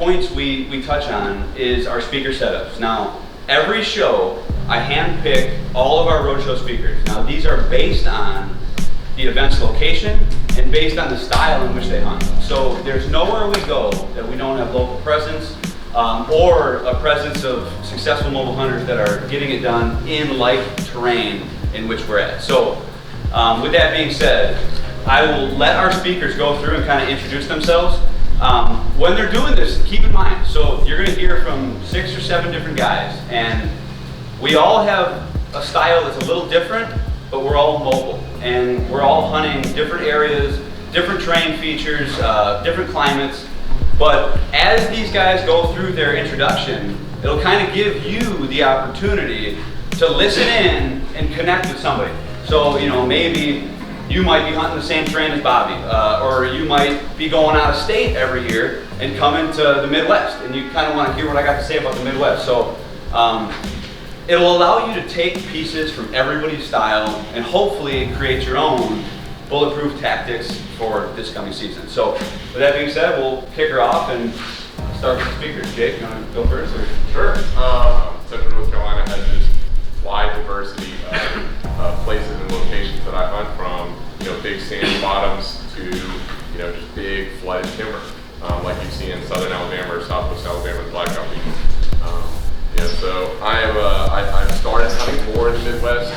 points we touch on is our speaker setups. Now, every show, I handpick all of our roadshow speakers. Now, these are based on the event's location and based on the style in which they hunt. So there's nowhere we go that we don't have local presence or a presence of successful mobile hunters that are getting it done in like terrain in which we're at. So with that being said, I will let our speakers go through and kind of introduce themselves. When they're doing this, keep in mind, so you're going to hear from 6 or 7 different guys, and we all have a style that's a little different, but we're all mobile, and we're all hunting different areas, different terrain features, different climates. But as these guys go through their introduction, it'll kind of give you the opportunity to listen in and connect with somebody. So, you know, maybe you might be hunting the same terrain as Bobby, or you might be going out of state every year and coming to the Midwest, and you kind of want to hear what I got to say about the Midwest. So it'll allow you to take pieces from everybody's style and hopefully create your own bulletproof tactics for this coming season. So with that being said, we'll kick her off and start with the speakers. Jake, you want to go first? Or? Sure. Central North Carolina has this wide diversity of places and locations that I hunt from, you know, big sandy bottoms to, you know, just big flooded timber, like you see in southern Alabama or southwest Alabama, the blackout region. Yeah, so I've started hunting more in the Midwest,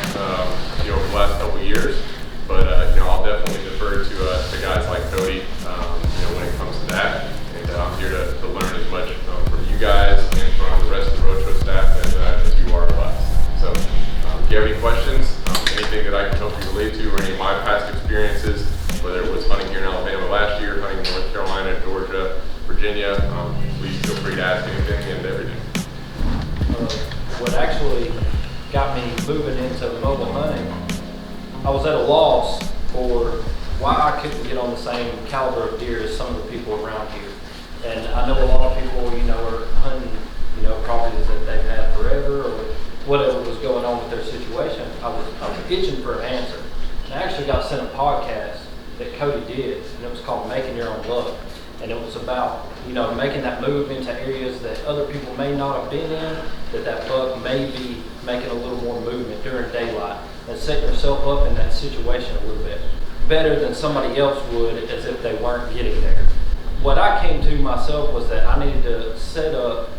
you know, over the last couple of years, but you know, I'll definitely defer to guys like Cody, you know, when it comes to that, and I'm here to learn as much from you guys and from the rest of the roadshow staff as you are of us. So, if you have any questions, anything that I can help you relate to, or any of my past experiences, whether it was hunting here in Alabama last year, hunting in North Carolina, Georgia, Virginia, please feel free to ask anything and everything. What actually got me moving into mobile hunting, I was at a loss for why I couldn't get on the same caliber of deer as some of the people around here. And I know a lot of people, you know, are hunting, you know, properties that they've had forever or whatever was going on with their situation. I was itching for an answer. And I actually got sent a podcast that Cody did, and it was called Making Your Own Luck. And it was about, you know, making that move into areas that other people may not have been in, that buck may be making a little more movement during daylight, and setting yourself up in that situation a little bit better than somebody else would as if they weren't getting there. What I came to myself was that I needed to set up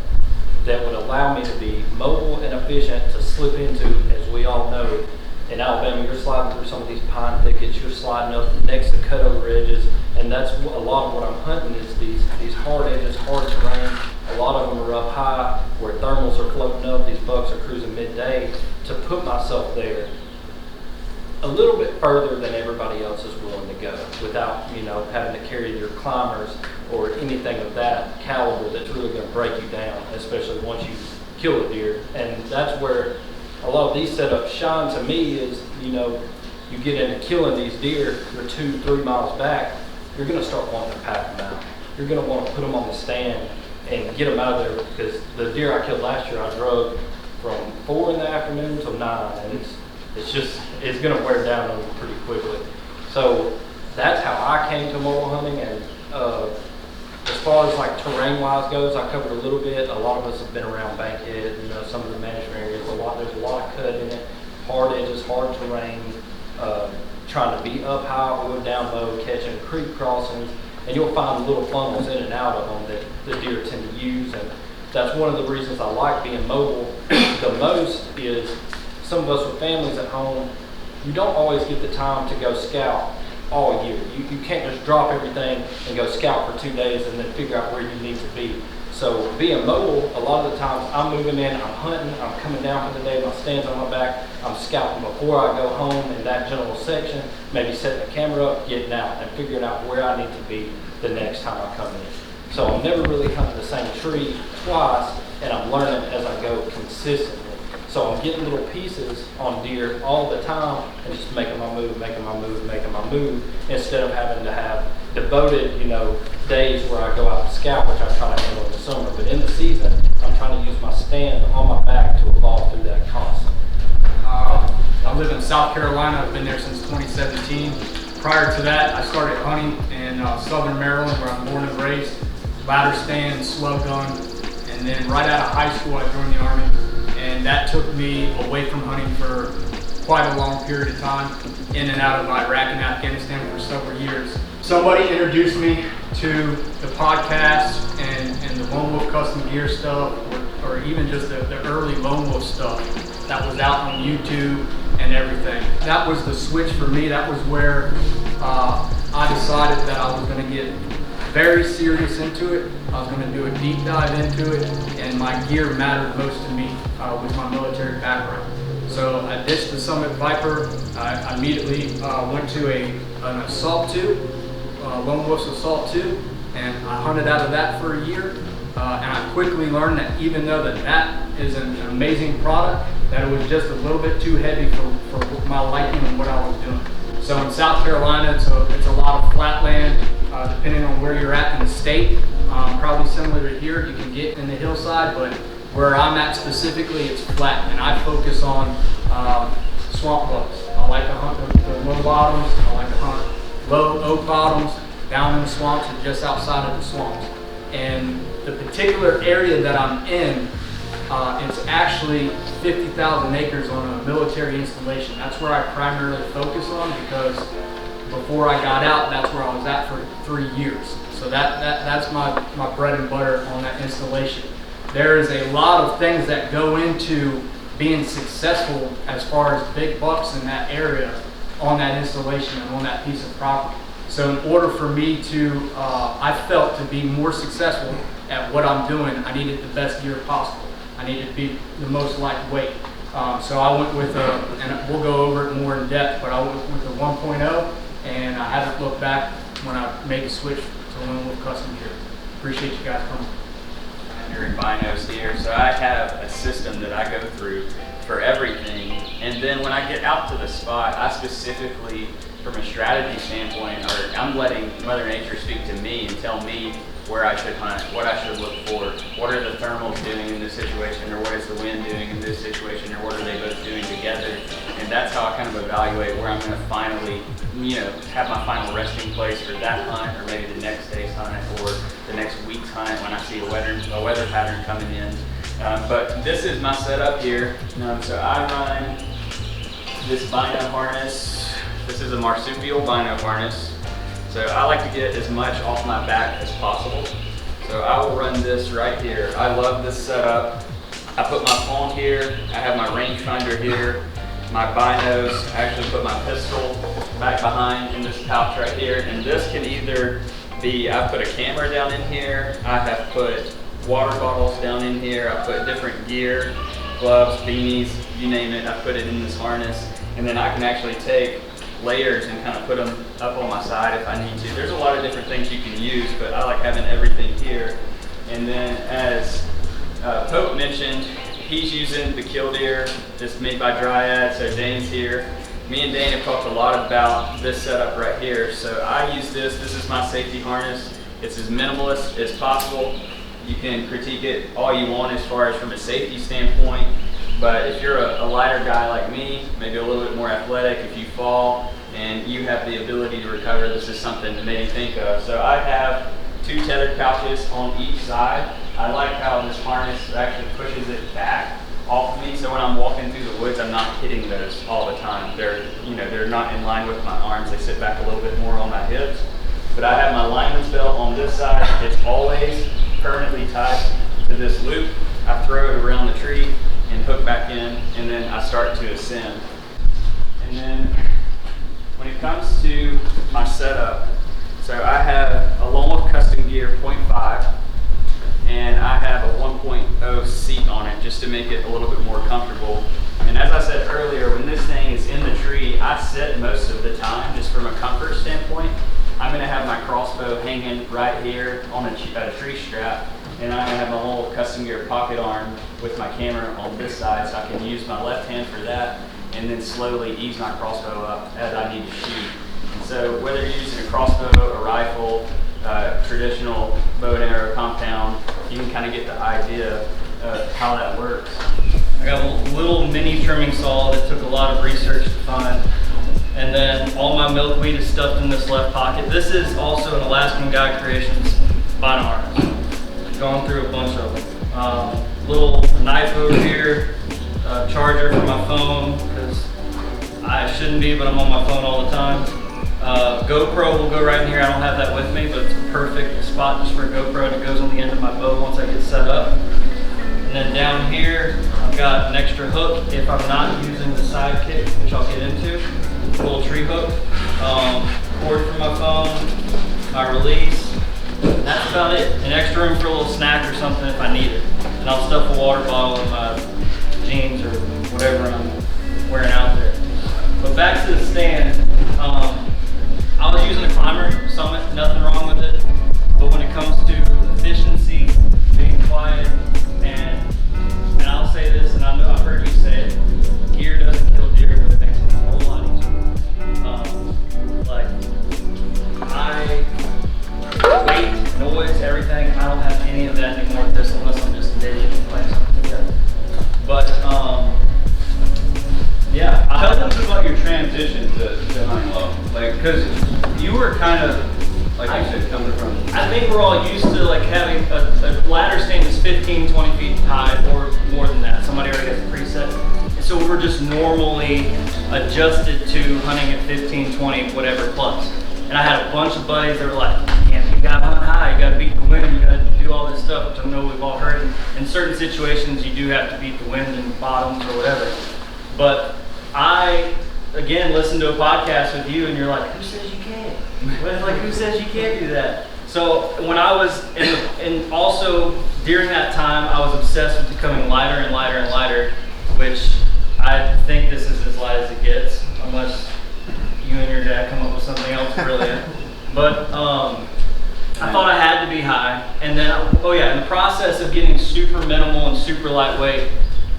that would allow me to be mobile and efficient to slip into, as we all know, in Alabama, you're sliding through some of these pine thickets, you're sliding up next to cutover edges, and that's a lot of what I'm hunting is these hard edges, hard terrain. A lot of them are up high where thermals are floating up, these bucks are cruising midday. To put myself there a little bit further than everybody else is willing to go without, you know, having to carry your climbers or anything of that caliber that's really going to break you down, especially once you kill a deer. And that's where a lot of these setups shine to me is, you know, you get into killing these deer, you're 2-3 miles back, you're going to start wanting to pack them out. You're going to want to put them on the stand and get them out of there, because the deer I killed last year, I drug from 4 in the afternoon till 9, and it's going to wear down on them pretty quickly. So that's how I came to mobile hunting. And as far as like terrain-wise goes, I covered a little bit. A lot of us have been around Bankhead, you know, some of the management areas. There's a lot of cut in it, hard edges, hard terrain, trying to be up high or down low, catching creek crossings, and you'll find little funnels in and out of them that the deer tend to use. And that's one of the reasons I like being mobile the most is some of us with families at home, you don't always get the time to go scout all year. You can't just drop everything and go scout for 2 days and then figure out where you need to be. So being mobile, a lot of the times I'm moving in, I'm hunting, I'm coming down for the day, my stand's on my back, I'm scouting before I go home in that general section, maybe setting the camera up, getting out, and figuring out where I need to be the next time I come in. So I'm never really hunting the same tree twice, and I'm learning as I go consistently. So I'm getting little pieces on deer all the time and just making my move, instead of having to have devoted, you know, days where I go out and scout, which I try to handle in the summer. But in the season, I'm trying to use my stand on my back to evolve through that constantly. I live in South Carolina. I've been there since 2017. Prior to that, I started hunting in southern Maryland, where I'm born and raised. ladder stand, slug gun, and then right out of high school I joined the Army, and that took me away from hunting for quite a long period of time, in and out of Iraq and Afghanistan for several years. Somebody introduced me to the podcast and the Lone Wolf custom gear stuff, or even just the early Lone Wolf stuff that was out on YouTube and everything. That was the switch for me. That was where I decided that I was going to get very serious into it. I was going to do a deep dive into it, and my gear mattered most to me with my military background. So I ditched the Summit Viper. I immediately went to an Assault 2, Lone Wolf's Assault 2, and I hunted out of that for a year. And I quickly learned that even though that is an amazing product, that it was just a little bit too heavy for my liking and what I was doing. So in South Carolina, it's a lot of flat land, depending on where you're at in the state. Probably similar to here, you can get in the hillside, but where I'm at specifically, it's flat, and I focus on swamp bucks. I like to hunt the low bottoms. I like to hunt low oak bottoms down in the swamps and just outside of the swamps. And the particular area that I'm in, it's actually 50,000 acres on a military installation. That's where I primarily focus on, because before I got out, that's where I was at for 3 years. So that's my bread and butter on that installation. There is a lot of things that go into being successful as far as big bucks in that area on that installation and on that piece of property. So in order for me to, I felt to be more successful at what I'm doing, I needed the best gear possible. I needed to be the most lightweight. So I went with and we'll go over it more in depth, but I went with the 1.0, and I haven't looked back when I made the switch to Lone Wolf custom gear. Appreciate you guys coming. During binos here, so I have a system that I go through for everything, and then when I get out to the spot, I specifically, from a strategy standpoint, or I'm letting Mother Nature speak to me and tell me where I should hunt, what I should look for, what are the thermals doing in this situation, or what is the wind doing in this situation, or what are they both doing together, and that's how I kind of evaluate where I'm going to finally, have my final resting place for that hunt, or maybe the next day's hunt, or the next week's hunt when I see a weather pattern coming in. But this is my setup here. So I run this bino harness. This is a marsupial bino harness. So I like to get as much off my back as possible. So I will run this right here. I love this setup. I put my phone here. I have my rangefinder here. My binos. I actually put my pistol back behind in this pouch right here. And this can either be, I put a camera down in here. I have put water bottles down in here. I put different gear, gloves, beanies, you name it. I put it in this harness. And then I can actually take layers and kind of put them up on my side if I need to. There's a lot of different things you can use, but I like having everything here. And then as Pope mentioned, he's using the killdeer. It's made by Dryad, so Dane's here. Me and Dane have talked a lot about this setup right here. So I use this. This is my safety harness. It's as minimalist as possible. You can critique it all you want as far as from a safety standpoint. But if you're a lighter guy like me, maybe a little bit more athletic, if you fall and you have the ability to recover, this is something to maybe think of. So I have 2 tethered pouches on each side. I like how this harness actually pushes it back off of me, so when I'm walking through the woods, I'm not hitting those all the time. They're not in line with my arms. They sit back a little bit more on my hips. But I have my lineman's belt on this side. It's always permanently tied to this loop. I throw it around the tree and hook back in, and then I start to ascend. And then when it comes to my setup, so I have a Lone Wolf Custom Gear 0.5, and I have a 1.0 seat on it just to make it a little bit more comfortable. And as I said earlier, when this thing is in the tree, I sit most of the time just from a comfort standpoint. I'm going to have my crossbow hanging right here on a tree strap, and I'm going to have my Lone Wolf Custom Gear pocket arm with my camera on this side, so I can use my left hand for that and then slowly ease my crossbow up as I need to shoot. And so whether you're using a crossbow, a rifle, traditional bow and arrow compound, you can kind of get the idea of how that works. I got a little mini trimming saw that took a lot of research to find. And then all my milkweed is stuffed in this left pocket. This is also an Alaskan Guide Creations bino harness. gone through a bunch of them. Little knife over here, charger for my phone, because I shouldn't be, but I'm on my phone all the time. GoPro will go right in here. I don't have that with me, but it's a perfect spot just for a GoPro, and it goes on the end of my bow once I get set up. And then down here, I've got an extra hook if I'm not using the sidekick, which I'll get into. A little tree hook, cord for my phone, my release. That's about it. An extra room for a little snack or something if I need it. And I'll stuff a water bottle in my jeans or whatever I'm wearing out there. But back to the stand, I was using a Climber Summit, nothing wrong with it. But when it comes to efficiency, being quiet, and I'll say this, and I know I've heard you say it, gear doesn't kill deer, but it makes it a whole lot easier. Like, weight, noise, everything, I don't have any of that anymore with this unless I'm just an idiot and playing something together. But, yeah. Tell us about your transition to hunting low. Like, because you were kind of, like you said, coming from. I think we're all used to like having a ladder stand is 15, 20 feet high or more than that. Somebody already has a preset. And so we're just normally adjusted to hunting at 15, 20, whatever plus. And I had a bunch of buddies that were like, "Man, you gotta hunt high, you gotta beat the wind, you gotta do all this stuff," which I know we've all heard. In certain situations, you do have to beat the wind and bottoms or whatever. But I, again, listened to a podcast with you, and you're like, "Who says you can't? Like, who says you can't do that?" So when I was, and also during that time, I was obsessed with becoming lighter and lighter and lighter, which I think this is as light as it gets, unless you and your dad come up with something else brilliant. But I thought I had to be high, and then, oh yeah, in the process of getting super minimal and super lightweight,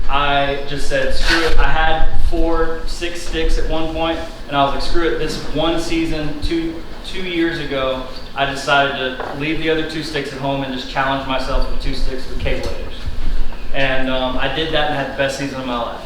I just said, screw it. I had 4-6 sticks at one point, and I was like, screw it. This one season, two years ago, I decided to leave the other 2 sticks at home and just challenge myself with 2 sticks with cable layers. And I did that and had the best season of my life.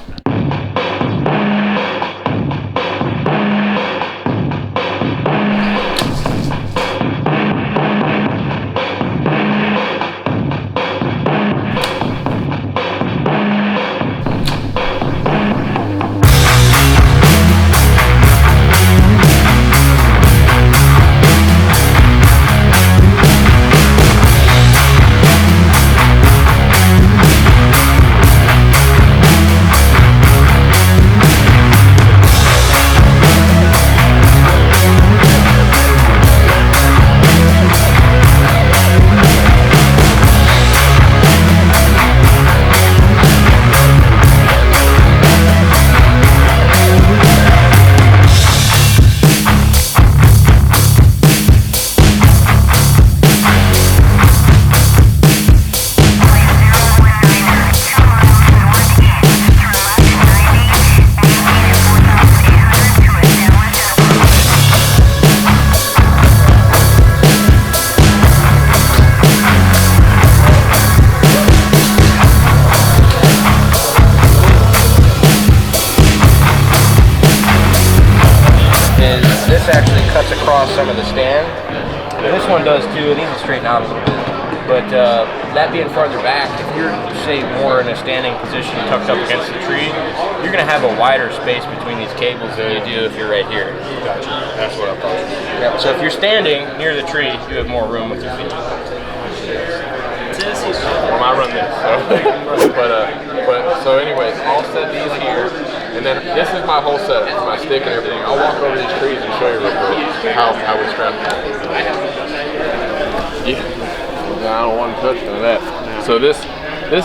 Actually cuts across some of the stand. And this one does too. It needs to straighten out a little bit. But that being farther back, if you're, say, more in a standing position tucked up against the tree, you're going to have a wider space between these cables than you do if you're right here. Gotcha. That's what I'm talking about. Yep. So if you're standing near the tree, you have more room with your feet. Well, I run this. So anyways, I'll set these here. And then this is my whole setup, my stick and everything. I'll walk over these trees and show you real quick how we strap them. Yeah. I don't want to touch none of that. So this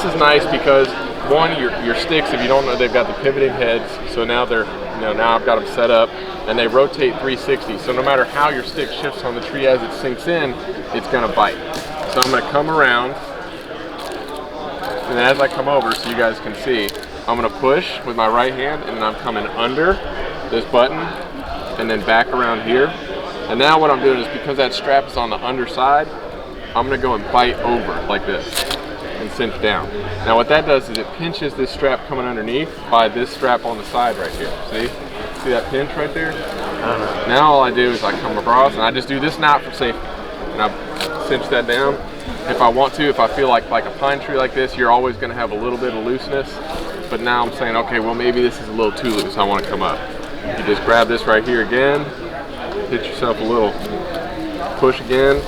is nice because one, your sticks, if you don't know, they've got the pivoting heads. So now now I've got them set up, and they rotate 360. So no matter how your stick shifts on the tree as it sinks in, it's gonna bite. So I'm gonna come around, and as I come over, so you guys can see, I'm gonna push with my right hand, and then I'm coming under this button, and then back around here. And now what I'm doing is, because that strap is on the underside, I'm gonna go and bite over like this and cinch down. Now what that does is it pinches this strap coming underneath by this strap on the side right here. See that pinch right there? Now all I do is I come across and I just do this knot for safety. And I cinch that down, if I want to, if I feel like a pine tree like this, you're always going to have a little bit of looseness. But now I'm saying, okay, well maybe this is a little too loose. I want to come up. You just grab this right here again, hit yourself a little push again,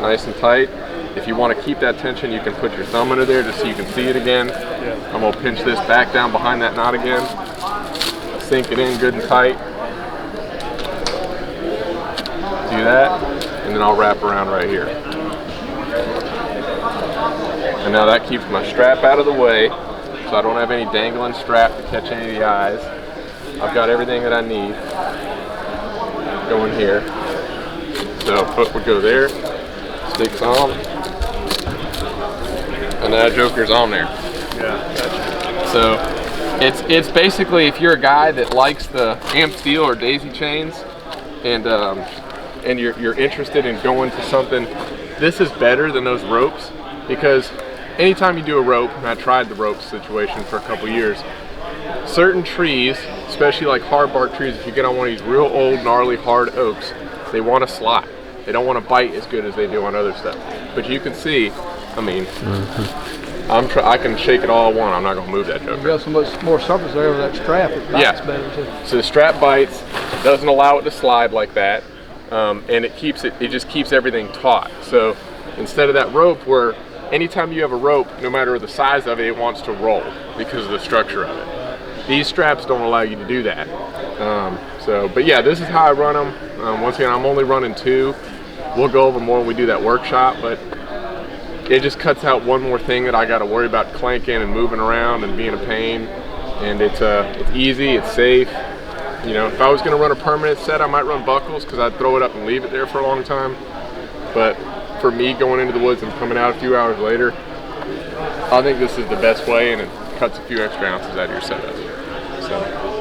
nice and tight. If you want to keep that tension, you can put your thumb under there just so you can see it again. I'm going to pinch this back down behind that knot again. Sink it in good and tight. Do that, and then I'll wrap around right here. And now that keeps my strap out of the way, so I don't have any dangling strap to catch any of the eyes. I've got everything that I need going here. So hook would go there, sticks on, and that joker's on there. Yeah, gotcha. So it's basically, if you're a guy that likes the amp steel or daisy chains, and you're interested in going to something, this is better than those ropes, because anytime you do a rope, and I tried the rope situation for a couple years, certain trees, especially like hard bark trees, if you get on one of these real old gnarly hard oaks, they want to slide. They don't want to bite as good as they do on other stuff. But you can see, I mean, I can shake it all I want. I'm not going to move that joker. You've got so much more surface there with that strap. It bites better too. So the strap bites, doesn't allow it to slide like that, and it just keeps everything taut. So instead of that rope where anytime you have a rope, no matter the size of it, it wants to roll because of the structure of it. These straps don't allow you to do that. But yeah, this is how I run them. Once again, I'm only running 2. We'll go over more when we do that workshop, but it just cuts out one more thing that I got to worry about clanking and moving around and being a pain. And it's easy, it's safe. You know, if I was going to run a permanent set, I might run buckles because I'd throw it up and leave it there for a long time. But for me, going into the woods and coming out a few hours later, I think this is the best way, and it cuts a few extra ounces out of your setup. So.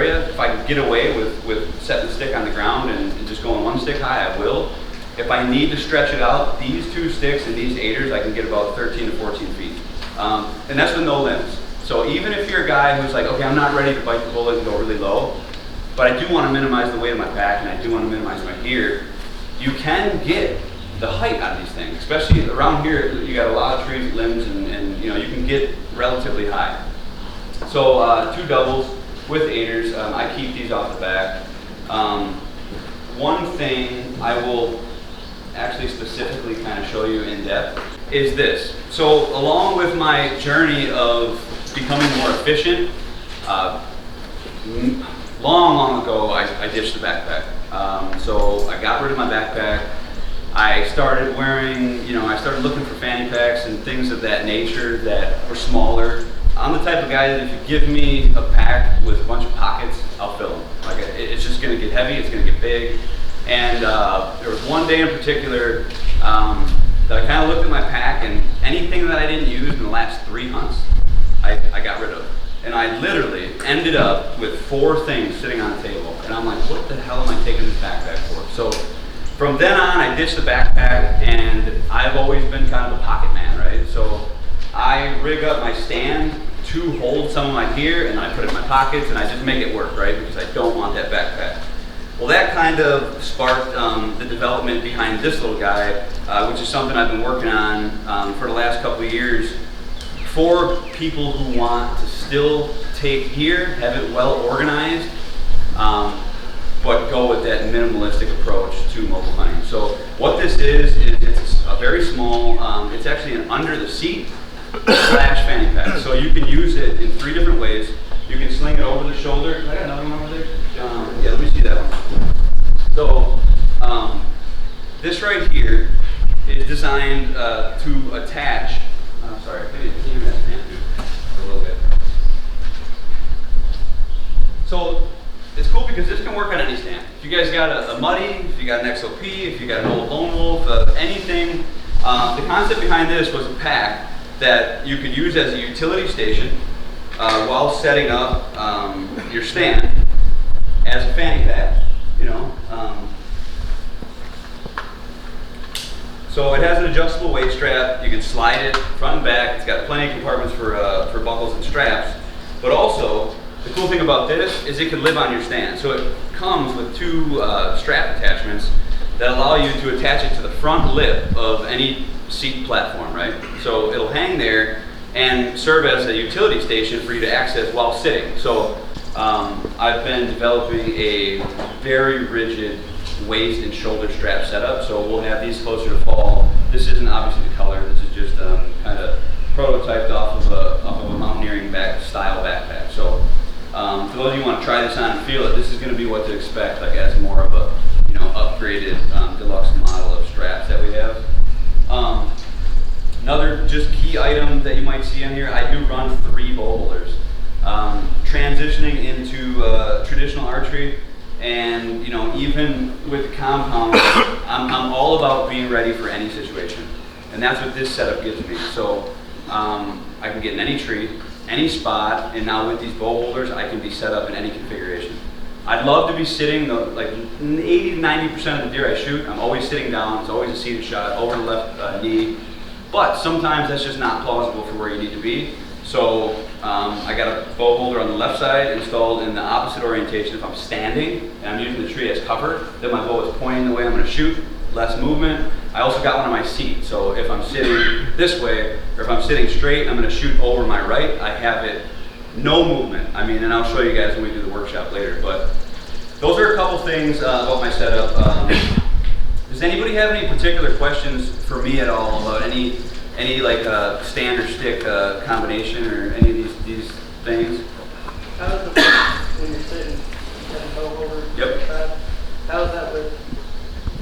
If I can get away with setting the stick on the ground and just going 1 stick high, I will. If I need to stretch it out, these 2 sticks and these 8ers, I can get about 13 to 14 feet. And that's with no limbs. So even if you're a guy who's like, okay, I'm not ready to bite the bullet and go really low, but I do want to minimize the weight of my pack and I do want to minimize my gear, you can get the height out of these things. Especially around here, you got a lot of trees, limbs, and you know, you can get relatively high. So 2 doubles with 8ers, I keep these off the back. One thing I will actually specifically kind of show you in depth is this. So along with my journey of becoming more efficient, long ago I ditched the backpack. So I got rid of my backpack. I started wearing, I started looking for fanny packs and things of that nature that were smaller. I'm the type of guy that if you give me a pack with a bunch of pockets, I'll fill them. Like it's just going to get heavy, it's going to get big. And there was one day in particular that I kind of looked at my pack, and anything that I didn't use in the last 3 hunts, I got rid of. And I literally ended up with 4 things sitting on the table. And I'm like, what the hell am I taking this backpack for? So from then on, I ditched the backpack, and I've always been kind of a pocket man, right? So I rig up my stand to hold some of my gear, and I put it in my pockets, and I just make it work, right? Because I don't want that backpack. Well, that kind of sparked the development behind this little guy, which is something I've been working on for the last couple of years for people who want to still take gear, have it well organized, but go with that minimalistic approach to mobile hunting. So what this is it's a very small, it's actually an under the seat / fanny pack. So you can use it in 3 different ways. You can sling it over the shoulder. I got another one over there. Yeah, let me see that one. So this right here is designed to attach. Sorry, can you move that stand a little bit? So it's cool because this can work on any stand. If you guys got a muddy, if you got an XOP, if you got an old lone wolf, anything. The concept behind this was a pack that you could use as a utility station while setting up your stand as a fanny pack, So it has an adjustable waist strap. You can slide it front and back. It's got plenty of compartments for buckles and straps. But also, the cool thing about this is it can live on your stand. So it comes with two strap attachments that allow you to attach it to the front lip of any seat platform, right? So it'll hang there and serve as a utility station for you to access while sitting. So I've been developing a very rigid waist and shoulder strap setup. So we'll have these closer to fall. This isn't obviously the color. This is just kind of prototyped off of a mountaineering style backpack. So for those of you who want to try this on and feel it, this is going to be what to expect, like as more of a upgraded deluxe model of straps that we have. Another just key item that you might see on here, I do run 3 bow holders. Transitioning into traditional archery, and even with the compound, I'm all about being ready for any situation, and that's what this setup gives me. So I can get in any tree, any spot, and now with these bow holders, I can be set up in any configuration. I'd love to be sitting, like 80 to 90% of the deer I shoot, I'm always sitting down. It's always a seated shot over the left knee. But sometimes that's just not plausible for where you need to be. So I got a bow holder on the left side installed in the opposite orientation. If I'm standing and I'm using the tree as cover, then my bow is pointing the way I'm going to shoot, less movement. I also got one on my seat. So if I'm sitting this way, or if I'm sitting straight, I'm going to shoot over my right. I have it no movement. I mean, and I'll show you guys when we do the workshop later. But those are a couple things about my setup. Does anybody have any particular questions for me at all about any like stand or stick combination or any of these things? How's the when you're sitting bow over? Yep. How's that with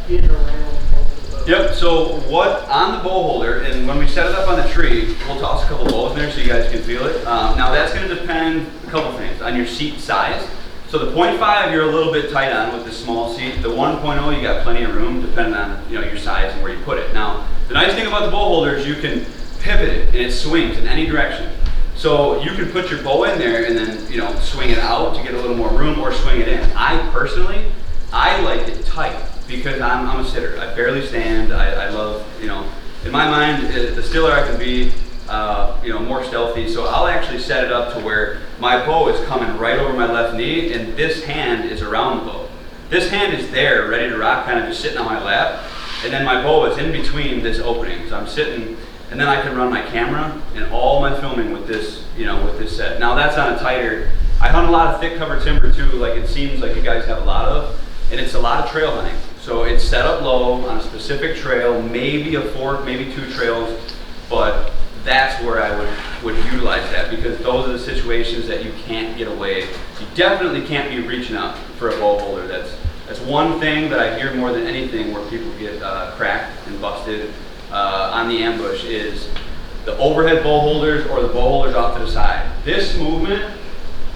getting around? Yep. So what on the bow holder, and when we set it up on the tree, we'll toss a couple bows in there so you guys can feel it. Now that's going to depend a couple things on your seat size. So the 0.5 you're a little bit tight on with the small seat. The 1.0 you got plenty of room depending on your size and where you put it. Now the nice thing about the bow holder is you can pivot it and it swings in any direction. So you can put your bow in there and then swing it out to get a little more room, or swing it in. I personally like it tight because I'm a sitter. I barely stand. I love in my mind the stiller I can be more stealthy. So I'll actually set it up to where my bow is coming right over my left knee and this hand is around the bow. This hand is there ready to rock, kind of just sitting on my lap, and then my bow is in between this opening. So I'm sitting, and then I can run my camera and all my filming with this, with this set. Now that's on a tighter, I hunt a lot of thick cover timber too, like it seems like you guys have a lot of, and it's a lot of trail hunting. So it's set up low on a specific trail, maybe a fork, maybe 2 trails, but that's where I would utilize that, because those are the situations that you can't get away. You definitely can't be reaching out for a bow holder. That's one thing that I hear more than anything where people get cracked and busted on the ambush is the overhead bow holders or the bow holders off to the side. This movement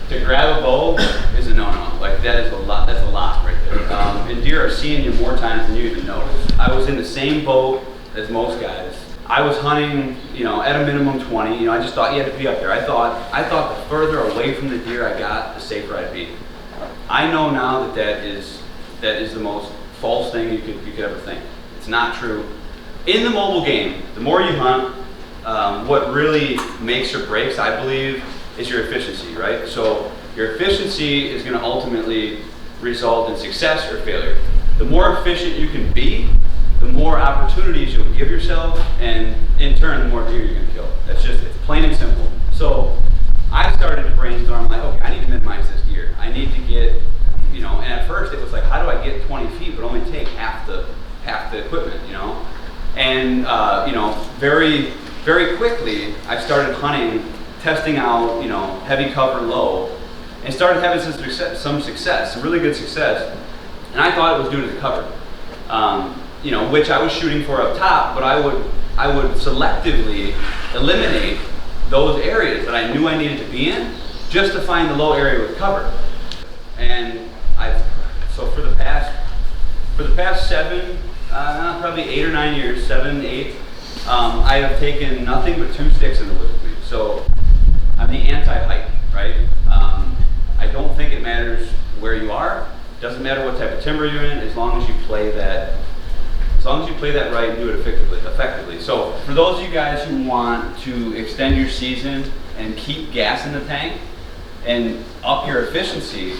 to grab a bow is a no-no. Like that is a lot. That's a lot right there. And deer are seeing you more times than you even notice. I was in the same boat as most guys. I was hunting, at a minimum 20. I just thought you had to be up there. I thought the further away from the deer I got, the safer I'd be. I know now that is the most false thing you could ever think. It's not true. In the mobile game, the more you hunt, what really makes or breaks, I believe, is your efficiency, right? So your efficiency is going to ultimately result in success or failure. The more efficient you can be, the more opportunities you'll give yourself, and in turn, the more deer you're going to kill. It's plain and simple. So I started to brainstorm, like, okay, I need to minimize this gear. I need to get, and at first it was like, how do I get 20 feet but only take half the equipment, And, very, very quickly, I started hunting, testing out, heavy cover low, and started having some success, some really good success. And I thought it was due to the cover. Which I was shooting for up top, but I would selectively eliminate those areas that I knew I needed to be in just to find the low area with cover. And so for the past 7, probably 8 or 9 years, 7, 8, I have taken nothing but 2 sticks in the woods with me. So I'm the anti-height, right? I don't think it matters where you are. Doesn't matter what type of timber you're in, as long as you play that long as you play that right and do it effectively. So for those of you guys who want to extend your season and keep gas in the tank and up your efficiency,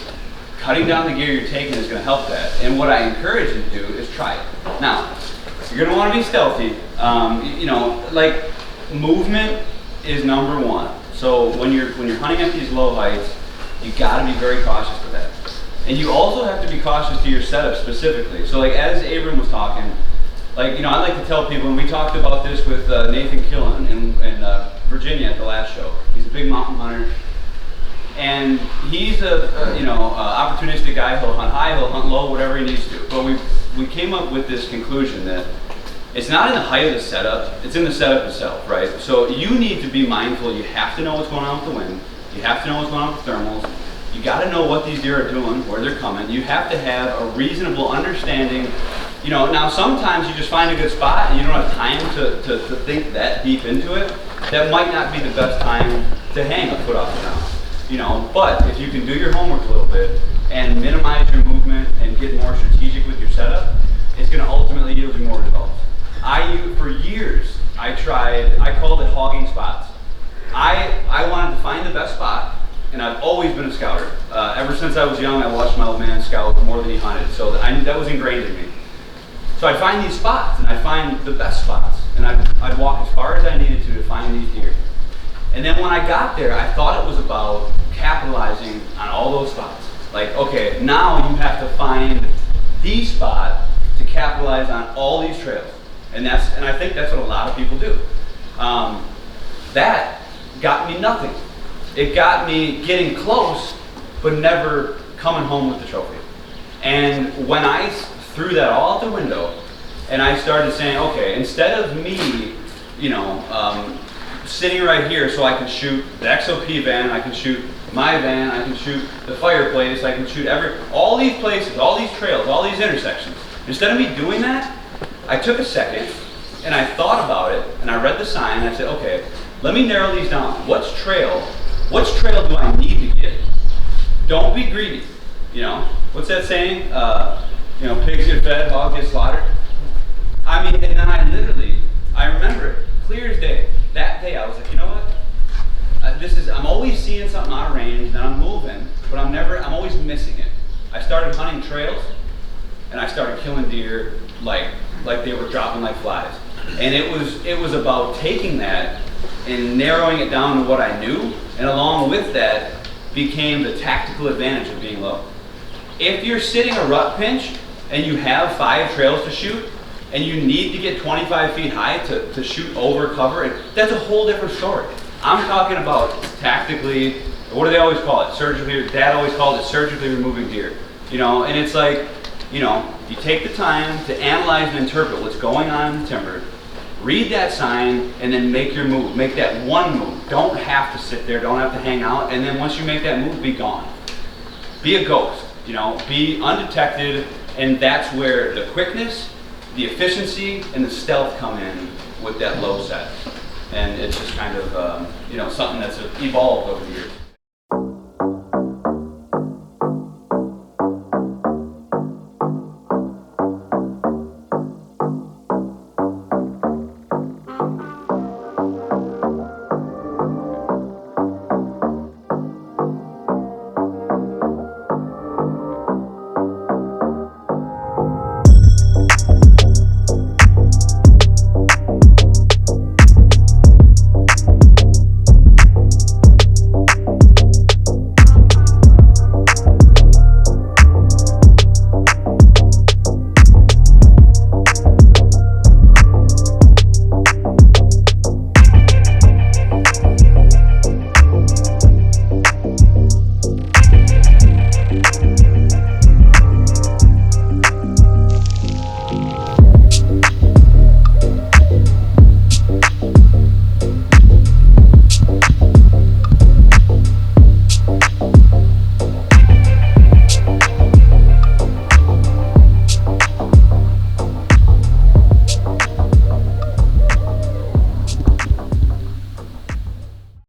cutting down the gear you're taking is going to help that. And what I encourage you to do is try it. Now, you're going to want to be stealthy. You know, like movement is number one. So when you're hunting at these low heights, you got to be very cautious with that. And you also have to be cautious to your setup specifically. So like as Abram was talking, like, you know, I like to tell people, and we talked about this with Nathan Killen in Virginia at the last show. He's a big mountain hunter. And he's a opportunistic guy. He'll hunt high, he'll hunt low, whatever he needs to. But we came up with this conclusion that it's not in the height of the setup, it's in the setup itself, right? So you need to be mindful. You have to know what's going on with the wind. You have to know what's going on with the thermals. You got to know what these deer are doing, where they're coming. You have to have a reasonable understanding. You know, now sometimes you just find a good spot and you don't have time to think that deep into it. That might not be the best time to hang a foot off the ground. You know, but if you can do your homework a little bit and minimize your movement and get more strategic with your setup, it's going to ultimately yield you more results. For years, I called it hogging spots. I wanted to find the best spot, and I've always been a scouter. Ever since I was young, I watched my old man scout more than he hunted, so that was ingrained in me. So I'd find these spots, and I'd find the best spots, and I'd walk as far as I needed to find these deer. And then when I got there, I thought it was about capitalizing on all those spots. Like, okay, now you have to find the spot to capitalize on all these trails. And I think that's what a lot of people do. That got me nothing. It got me getting close, but never coming home with the trophy. And when I threw that all out the window, and I started saying, okay, instead of me, sitting right here so I can shoot the XOP van, I can shoot my van, I can shoot the fireplace, I can shoot all these places, all these trails, all these intersections. Instead of me doing that, I took a second and I thought about it and I read the sign and I said, okay, let me narrow these down. Which trail do I need to get? Don't be greedy. You know, what's that saying? Pigs get fed, hogs get slaughtered. I mean, and then I remember it, clear as day. That day I was like, you know what? I'm always seeing something out of range and I'm moving, but I'm always missing it. I started hunting trails and I started killing deer like they were dropping like flies. And it was about taking that and narrowing it down to what I knew, and along with that became the tactical advantage of being low. If you're sitting a rut pinch and you have 5 trails to shoot, and you need to get 25 feet high to shoot over cover, that's a whole different story. I'm talking about tactically, what do they always call it? Surgically, Dad always called it surgically removing deer. And it's like, you take the time to analyze and interpret what's going on in the timber, read that sign, and then make your move. Make that one move. Don't have to sit there, don't have to hang out, and then once you make that move, be gone. Be a ghost, be undetected, and that's where the quickness, the efficiency, and the stealth come in with that low set. And it's just kind of, something that's evolved over the years.